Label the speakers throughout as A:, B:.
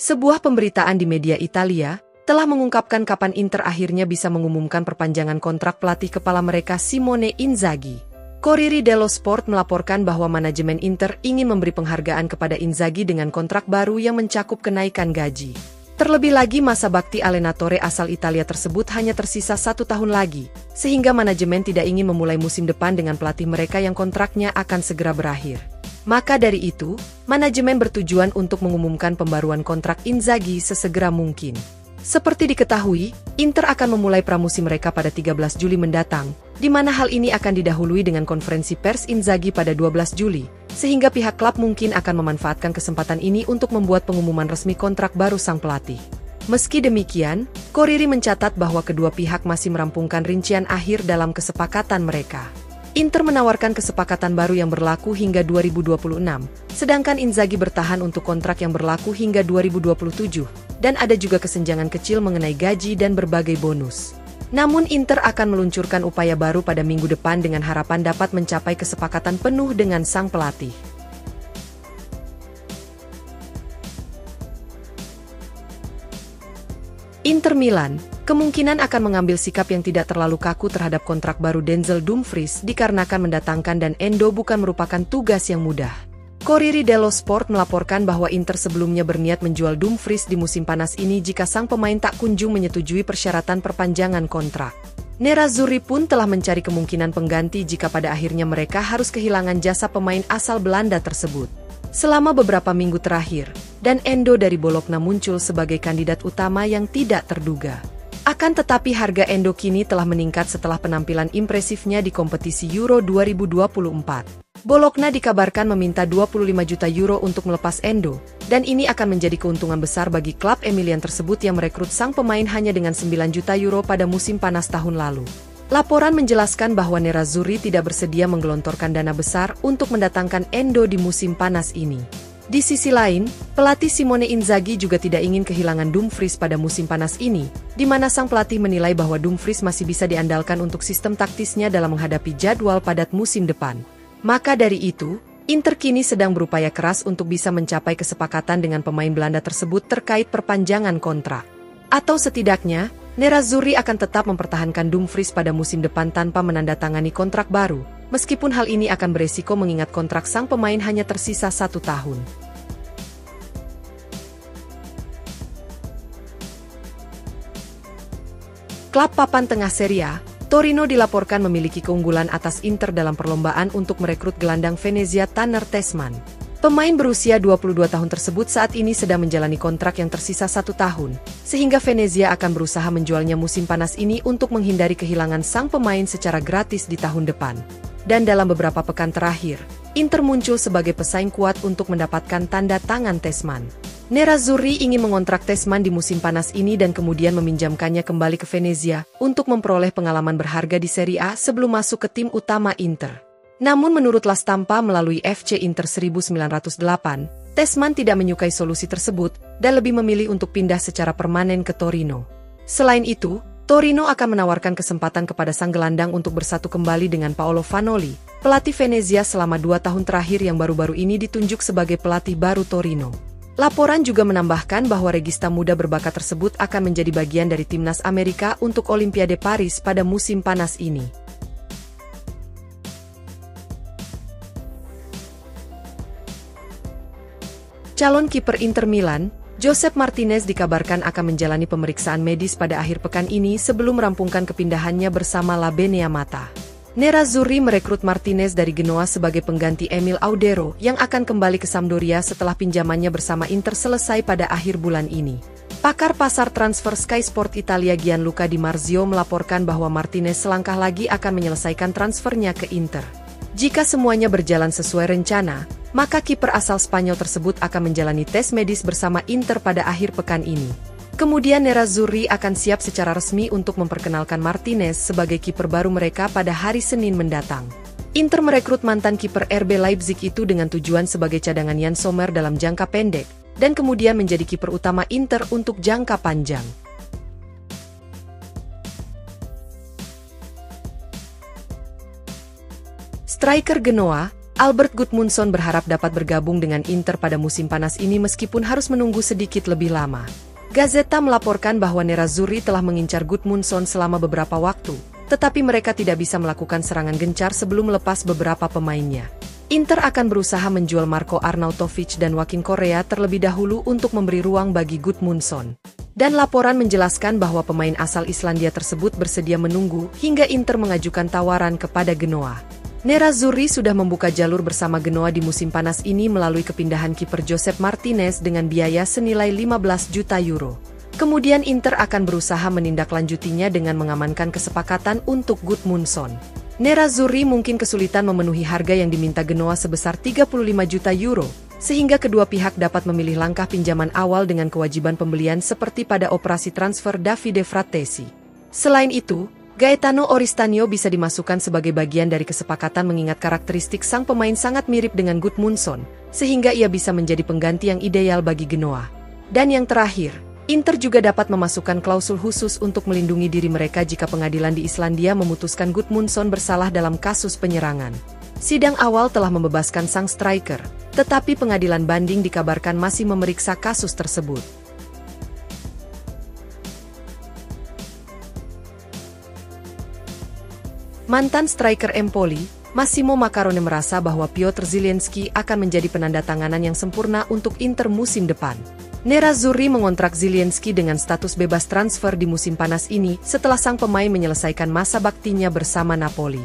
A: Sebuah pemberitaan di media Italia telah mengungkapkan kapan Inter akhirnya bisa mengumumkan perpanjangan kontrak pelatih kepala mereka Simone Inzaghi. Corriere dello Sport melaporkan bahwa manajemen Inter ingin memberi penghargaan kepada Inzaghi dengan kontrak baru yang mencakup kenaikan gaji. Terlebih lagi masa bakti allenatore asal Italia tersebut hanya tersisa 1 tahun lagi, sehingga manajemen tidak ingin memulai musim depan dengan pelatih mereka yang kontraknya akan segera berakhir. Maka dari itu, manajemen bertujuan untuk mengumumkan pembaruan kontrak Inzaghi sesegera mungkin. Seperti diketahui, Inter akan memulai pramusim mereka pada 13 Juli mendatang, di mana hal ini akan didahului dengan konferensi pers Inzaghi pada 12 Juli, sehingga pihak klub mungkin akan memanfaatkan kesempatan ini untuk membuat pengumuman resmi kontrak baru sang pelatih. Meski demikian, Corriere mencatat bahwa kedua pihak masih merampungkan rincian akhir dalam kesepakatan mereka. Inter menawarkan kesepakatan baru yang berlaku hingga 2026, sedangkan Inzaghi bertahan untuk kontrak yang berlaku hingga 2027, dan ada juga kesenjangan kecil mengenai gaji dan berbagai bonus. Namun Inter akan meluncurkan upaya baru pada minggu depan dengan harapan dapat mencapai kesepakatan penuh dengan sang pelatih. Inter Milan kemungkinan akan mengambil sikap yang tidak terlalu kaku terhadap kontrak baru Denzel Dumfries dikarenakan mendatangkan dan Endo bukan merupakan tugas yang mudah. Corriere dello Sport melaporkan bahwa Inter sebelumnya berniat menjual Dumfries di musim panas ini jika sang pemain tak kunjung menyetujui persyaratan perpanjangan kontrak. Nerazzurri pun telah mencari kemungkinan pengganti jika pada akhirnya mereka harus kehilangan jasa pemain asal Belanda tersebut. Selama beberapa minggu terakhir, dan Endo dari Bologna muncul sebagai kandidat utama yang tidak terduga. Akan tetapi harga Endo kini telah meningkat setelah penampilan impresifnya di kompetisi Euro 2024. Bologna dikabarkan meminta 25 juta euro untuk melepas Endo, dan ini akan menjadi keuntungan besar bagi klub Emilian tersebut yang merekrut sang pemain hanya dengan 9 juta euro pada musim panas tahun lalu. Laporan menjelaskan bahwa Nerazzurri tidak bersedia menggelontorkan dana besar untuk mendatangkan Endo di musim panas ini. Di sisi lain, pelatih Simone Inzaghi juga tidak ingin kehilangan Dumfries pada musim panas ini, di mana sang pelatih menilai bahwa Dumfries masih bisa diandalkan untuk sistem taktisnya dalam menghadapi jadwal padat musim depan. Maka dari itu, Inter kini sedang berupaya keras untuk bisa mencapai kesepakatan dengan pemain Belanda tersebut terkait perpanjangan kontrak. Atau setidaknya, Nerazzurri akan tetap mempertahankan Dumfries pada musim depan tanpa menandatangani kontrak baru, meskipun hal ini akan beresiko mengingat kontrak sang pemain hanya tersisa 1 tahun. Klub papan tengah Serie A, Torino dilaporkan memiliki keunggulan atas Inter dalam perlombaan untuk merekrut gelandang Venezia Tanner Tessman. Pemain berusia 22 tahun tersebut saat ini sedang menjalani kontrak yang tersisa 1 tahun, sehingga Venezia akan berusaha menjualnya musim panas ini untuk menghindari kehilangan sang pemain secara gratis di tahun depan. Dan dalam beberapa pekan terakhir, Inter muncul sebagai pesaing kuat untuk mendapatkan tanda tangan Tessman. Nerazzurri ingin mengontrak Tessman di musim panas ini dan kemudian meminjamkannya kembali ke Venezia untuk memperoleh pengalaman berharga di Serie A sebelum masuk ke tim utama Inter. Namun menurut La Stampa melalui FC Inter 1908, Tessman tidak menyukai solusi tersebut dan lebih memilih untuk pindah secara permanen ke Torino. Selain itu, Torino akan menawarkan kesempatan kepada sang gelandang untuk bersatu kembali dengan Paolo Vanoli, pelatih Venezia selama 2 tahun terakhir yang baru-baru ini ditunjuk sebagai pelatih baru Torino. Laporan juga menambahkan bahwa regista muda berbakat tersebut akan menjadi bagian dari timnas Amerika untuk Olimpiade Paris pada musim panas ini. Calon kiper Inter Milan, Josep Martinez dikabarkan akan menjalani pemeriksaan medis pada akhir pekan ini sebelum merampungkan kepindahannya bersama La Beneamata. Nerazzurri merekrut Martinez dari Genoa sebagai pengganti Emil Audero yang akan kembali ke Sampdoria setelah pinjamannya bersama Inter selesai pada akhir bulan ini. Pakar pasar transfer Sky Sport Italia Gianluca Di Marzio melaporkan bahwa Martinez selangkah lagi akan menyelesaikan transfernya ke Inter. Jika semuanya berjalan sesuai rencana, maka kiper asal Spanyol tersebut akan menjalani tes medis bersama Inter pada akhir pekan ini. Kemudian Nerazzurri akan siap secara resmi untuk memperkenalkan Martinez sebagai kiper baru mereka pada hari Senin mendatang. Inter merekrut mantan kiper RB Leipzig itu dengan tujuan sebagai cadangan Jan Sommer dalam jangka pendek, dan kemudian menjadi kiper utama Inter untuk jangka panjang. Striker Genoa, Albert Gudmundsson berharap dapat bergabung dengan Inter pada musim panas ini meskipun harus menunggu sedikit lebih lama. Gazeta melaporkan bahwa Nerazzurri telah mengincar Gudmundsson selama beberapa waktu, tetapi mereka tidak bisa melakukan serangan gencar sebelum melepas beberapa pemainnya. Inter akan berusaha menjual Marko Arnautovic dan Joaquin Correa terlebih dahulu untuk memberi ruang bagi Gudmundsson. Dan laporan menjelaskan bahwa pemain asal Islandia tersebut bersedia menunggu hingga Inter mengajukan tawaran kepada Genoa. Nerazzurri sudah membuka jalur bersama Genoa di musim panas ini melalui kepindahan kiper Josep Martinez dengan biaya senilai 15 juta euro. Kemudian Inter akan berusaha menindaklanjutinya dengan mengamankan kesepakatan untuk Gudmundsson. Nerazzurri mungkin kesulitan memenuhi harga yang diminta Genoa sebesar 35 juta euro, sehingga kedua pihak dapat memilih langkah pinjaman awal dengan kewajiban pembelian seperti pada operasi transfer Davide Frattesi. Selain itu, Gaetano Oristagno bisa dimasukkan sebagai bagian dari kesepakatan mengingat karakteristik sang pemain sangat mirip dengan Gudmundsson, sehingga ia bisa menjadi pengganti yang ideal bagi Genoa. Dan yang terakhir, Inter juga dapat memasukkan klausul khusus untuk melindungi diri mereka jika pengadilan di Islandia memutuskan Gudmundsson bersalah dalam kasus penyerangan. Sidang awal telah membebaskan sang striker, tetapi pengadilan banding dikabarkan masih memeriksa kasus tersebut. Mantan striker Empoli, Massimo Maccarone merasa bahwa Piotr Zielinski akan menjadi penandatanganan yang sempurna untuk Inter musim depan. Nerazzurri mengontrak Zielinski dengan status bebas transfer di musim panas ini setelah sang pemain menyelesaikan masa baktinya bersama Napoli.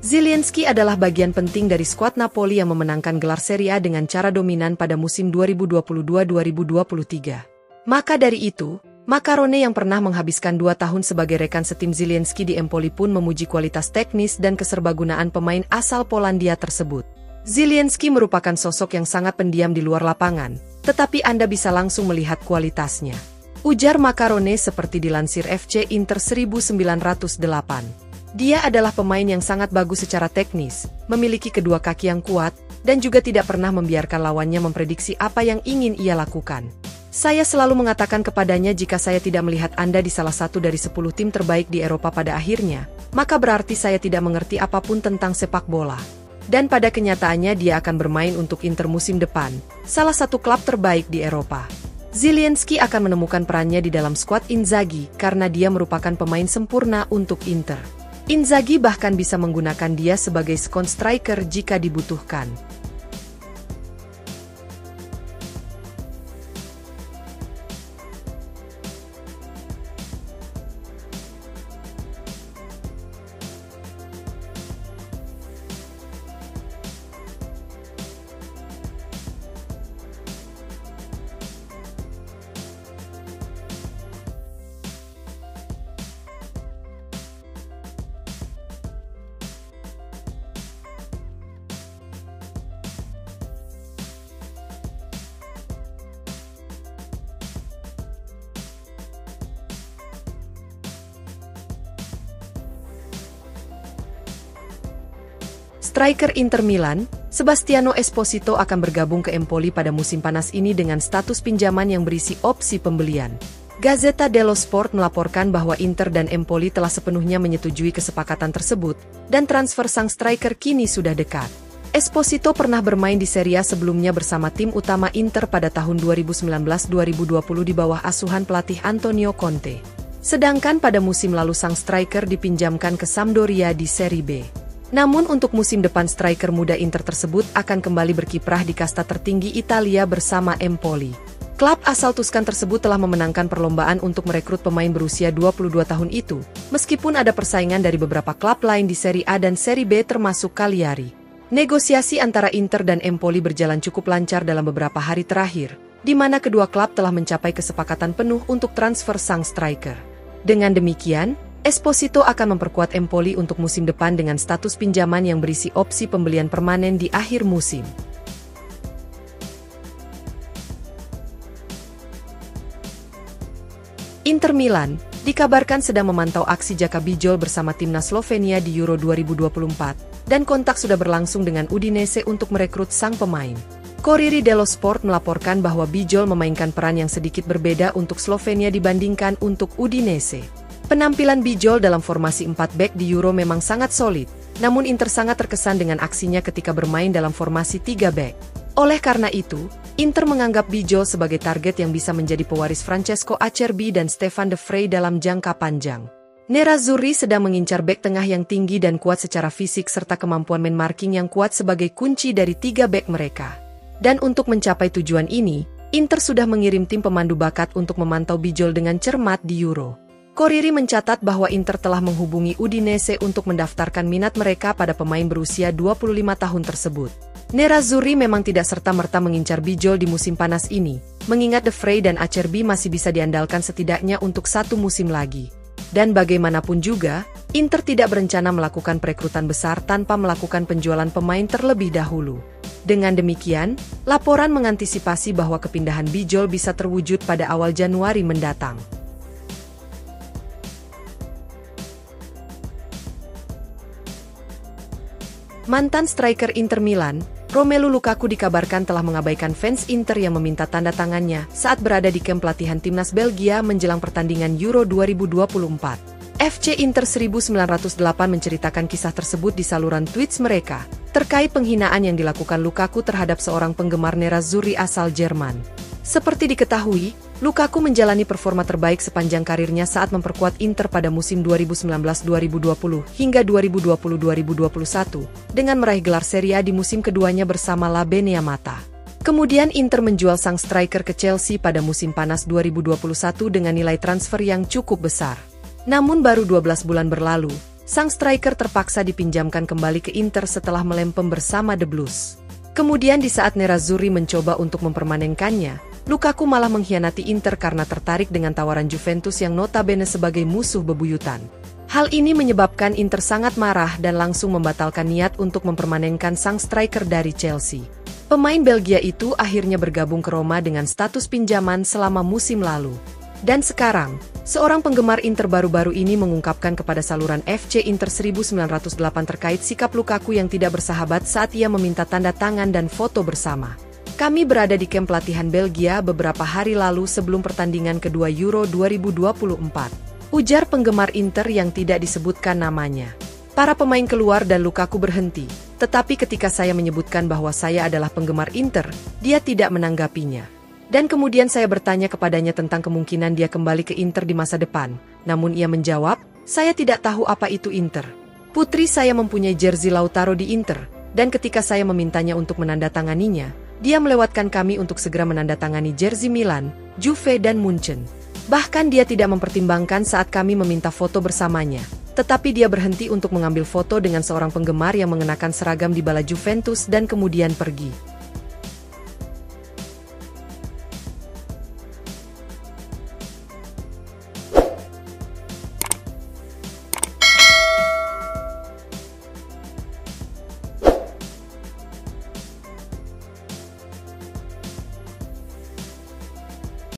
A: Zielinski adalah bagian penting dari skuad Napoli yang memenangkan gelar Serie A dengan cara dominan pada musim 2022-2023. Maka dari itu, Maccarone yang pernah menghabiskan 2 tahun sebagai rekan setim Zielinski di Empoli pun memuji kualitas teknis dan keserbagunaan pemain asal Polandia tersebut. Zielinski merupakan sosok yang sangat pendiam di luar lapangan, tetapi Anda bisa langsung melihat kualitasnya. Ujar Maccarone seperti dilansir FC Inter 1908. Dia adalah pemain yang sangat bagus secara teknis, memiliki kedua kaki yang kuat, dan juga tidak pernah membiarkan lawannya memprediksi apa yang ingin ia lakukan. Saya selalu mengatakan kepadanya jika saya tidak melihat Anda di salah satu dari 10 tim terbaik di Eropa pada akhirnya, maka berarti saya tidak mengerti apapun tentang sepak bola. Dan pada kenyataannya dia akan bermain untuk Inter musim depan, salah satu klub terbaik di Eropa. Zielinski akan menemukan perannya di dalam skuad Inzaghi karena dia merupakan pemain sempurna untuk Inter. Inzaghi bahkan bisa menggunakan dia sebagai second striker jika dibutuhkan. Striker Inter Milan, Sebastiano Esposito akan bergabung ke Empoli pada musim panas ini dengan status pinjaman yang berisi opsi pembelian. Gazzetta dello Sport melaporkan bahwa Inter dan Empoli telah sepenuhnya menyetujui kesepakatan tersebut, dan transfer sang striker kini sudah dekat. Esposito pernah bermain di Serie A sebelumnya bersama tim utama Inter pada tahun 2019-2020 di bawah asuhan pelatih Antonio Conte. Sedangkan pada musim lalu sang striker dipinjamkan ke Sampdoria di Serie B. Namun untuk musim depan striker muda Inter tersebut akan kembali berkiprah di kasta tertinggi Italia bersama Empoli. Klub asal Tuskan tersebut telah memenangkan perlombaan untuk merekrut pemain berusia 22 tahun itu, meskipun ada persaingan dari beberapa klub lain di Serie A dan Serie B termasuk Cagliari. Negosiasi antara Inter dan Empoli berjalan cukup lancar dalam beberapa hari terakhir, di mana kedua klub telah mencapai kesepakatan penuh untuk transfer sang striker. Dengan demikian, Esposito akan memperkuat Empoli untuk musim depan dengan status pinjaman yang berisi opsi pembelian permanen di akhir musim. Inter Milan dikabarkan sedang memantau aksi Jaka Bijol bersama timnas Slovenia di Euro 2024, dan kontak sudah berlangsung dengan Udinese untuk merekrut sang pemain. Corriere dello Sport melaporkan bahwa Bijol memainkan peran yang sedikit berbeda untuk Slovenia dibandingkan untuk Udinese. Penampilan Bijol dalam formasi 4 back di Euro memang sangat solid, Namun Inter sangat terkesan dengan aksinya ketika bermain dalam formasi 3 back. Oleh karena itu, Inter menganggap Bijol sebagai target yang bisa menjadi pewaris Francesco Acerbi dan Stefan De Vrij dalam jangka panjang. Nerazzurri sedang mengincar bek tengah yang tinggi dan kuat secara fisik serta kemampuan man marking yang kuat sebagai kunci dari 3 bek mereka. Dan untuk mencapai tujuan ini, Inter sudah mengirim tim pemandu bakat untuk memantau Bijol dengan cermat di Euro. Corriere mencatat bahwa Inter telah menghubungi Udinese untuk mendaftarkan minat mereka pada pemain berusia 25 tahun tersebut. Nerazzurri memang tidak serta-merta mengincar Bijol di musim panas ini, mengingat De Vrij dan Acerbi masih bisa diandalkan setidaknya untuk 1 musim lagi. Dan bagaimanapun juga, Inter tidak berencana melakukan perekrutan besar tanpa melakukan penjualan pemain terlebih dahulu. Dengan demikian, laporan mengantisipasi bahwa kepindahan Bijol bisa terwujud pada awal Januari mendatang. Mantan striker Inter Milan, Romelu Lukaku dikabarkan telah mengabaikan fans Inter yang meminta tanda tangannya saat berada di kamp pelatihan timnas Belgia menjelang pertandingan Euro 2024. FC Inter 1908 menceritakan kisah tersebut di saluran tweets mereka, terkait penghinaan yang dilakukan Lukaku terhadap seorang penggemar Nerazzurri asal Jerman. Seperti diketahui, Lukaku menjalani performa terbaik sepanjang karirnya saat memperkuat Inter pada musim 2019-2020 hingga 2020-2021, dengan meraih gelar Serie A di musim keduanya bersama La Beneamata. Kemudian Inter menjual sang striker ke Chelsea pada musim panas 2021 dengan nilai transfer yang cukup besar. Namun baru 12 bulan berlalu, sang striker terpaksa dipinjamkan kembali ke Inter setelah melempem bersama The Blues. Kemudian di saat Nerazzurri mencoba untuk mempermanenkannya, Lukaku malah mengkhianati Inter karena tertarik dengan tawaran Juventus yang notabene sebagai musuh bebuyutan. Hal ini menyebabkan Inter sangat marah dan langsung membatalkan niat untuk mempermanenkan sang striker dari Chelsea. Pemain Belgia itu akhirnya bergabung ke Roma dengan status pinjaman selama musim lalu. Dan sekarang, seorang penggemar Inter baru-baru ini mengungkapkan kepada saluran FC Inter 1908 terkait sikap Lukaku yang tidak bersahabat saat ia meminta tanda tangan dan foto bersama. Kami berada di kamp pelatihan Belgia beberapa hari lalu sebelum pertandingan kedua Euro 2024. Ujar penggemar Inter yang tidak disebutkan namanya. Para pemain keluar dan Lukaku berhenti, tetapi ketika saya menyebutkan bahwa saya adalah penggemar Inter, dia tidak menanggapinya. Dan kemudian saya bertanya kepadanya tentang kemungkinan dia kembali ke Inter di masa depan. Namun ia menjawab, saya tidak tahu apa itu Inter. Putri saya mempunyai jersey Lautaro di Inter, dan ketika saya memintanya untuk menandatanganinya, dia melewatkan kami untuk segera menandatangani jersey Milan, Juve dan Munchen. Bahkan dia tidak mempertimbangkan saat kami meminta foto bersamanya. Tetapi dia berhenti untuk mengambil foto dengan seorang penggemar yang mengenakan seragam di bala Juventus dan kemudian pergi.